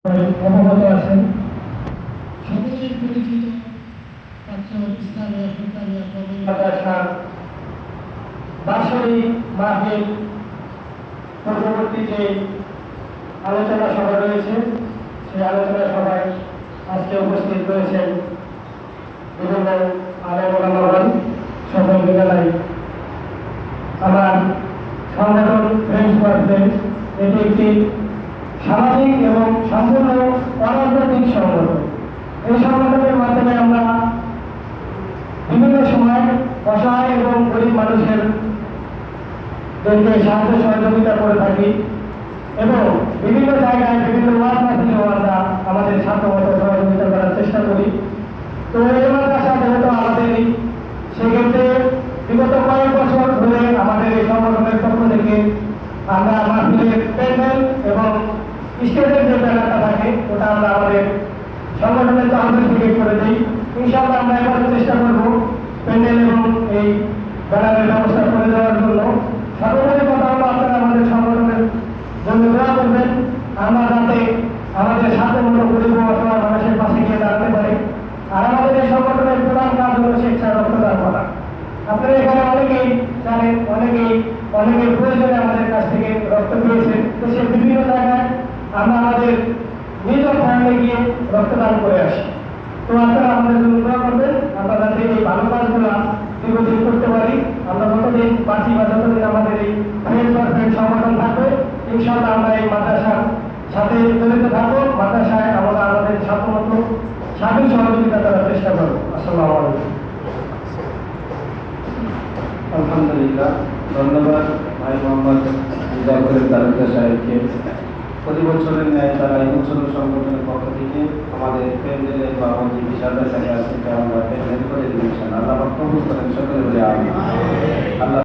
অবগত আছেন সকলের পরিচিত ইসলামিয়া ফুরকানিয়া মাদ্রাসার বাৎসরিক মাহফিল পূর্ববর্তী যে আলোচনা সভা রয়েছে সেই আলোচনা সভায় আজকে উপস্থিত রয়েছেন বিভিন্ন আলেম ওলামাগণ। সকল বিদ্যালয় আমার সংগঠন ফ্রেন্ডস ফর ফ্রেন্ডস এটি একটি সামাজিক এবং সম্পূর্ণ অরাজনৈতিক সংগঠন। এই সংগঠনের মাধ্যমে আমরা বিভিন্ন সময় অসহায় এবং গরিব মানুষের সাহায্য সহযোগিতা করে থাকি এবং বিভিন্ন জায়গায় বিভিন্ন ওয়াজ মাহফিলেও আমরা আমাদের সাধ্যমতো সহযোগিতা করার চেষ্টা করি। তো এই মাদ্রাসা যেহেতু আমাদের সেক্ষেত্রে বিগত কয়েক বছর ধরে আমাদের এই সংগঠনের পক্ষ থেকে আমরা মাহফিলের প্যান্ডেল এবং স্টেজের যে ব্যানারটা থাকে ওটা আমরা আমাদের সংগঠনের তহবিল থেকে করে দিই। ইনশাআল্লাহ আমরা এবারে চেষ্টা করব প্যান্ডেল এবং এই ব্যানারের ব্যবস্থা করে দেওয়ার জন্য। সর্বোপরি কথা হলো আপনারা আমাদের সংগঠনের জন্য দোয়া করবেন, আমরা যাতে আমাদের সাধ্যমতো গরিব অথবা মানুষের পাশে গিয়ে দাঁড়াতে পারি। আর আমাদের এই সংগঠনের প্রধান কাজ হলো স্বেচ্ছা রক্তদান করা। আপনারা এখানে অনেকেই জানেন, অনেকের প্রয়োজনে আমাদের কাছ থেকে রক্ত পেয়েছেন। তো সে বিভিন্ন জায়গায় আমরা আমাদের নিজ ফান্ডে গিয়ে রক্তদান করে আসি। তো আপনারা আমাদের জন্য দোয়া করবেন, আমরা যাতে এই ভালো কাজগুলো দীর্ঘদিন করতে পারি। আমরা যতদিন বাঁচি বা যতদিন আমাদের এই ফ্রেন্ডস ফর ফ্রেন্ডস সংগঠন থাকবে ইনশাআল্লাহ আমরা এই মাদ্রাসার সাথে জড়িত থাকবো। মাদ্রাসায় আমরা আমাদের সাধ্যমতো সাহায্য সহযোগিতা করার চেষ্টা করবো। আসসালামু আলাইকুম। আলহামদুলিল্লাহ, ধন্যবাদ ভাই মোহাম্মদ জাফর তালুকদার সাহেবকে। প্রতি বছরের ন্যায় তারা এই বছরের সংগঠনের পক্ষ থেকে আমাদের প্যান্ডেলে বা আমাদের যে বিষয়টা থাকে আমরা প্যান্ডেল করে দিয়েছেন। আল্লাহ কবুল করেন সকলে বলে আল্লাহ।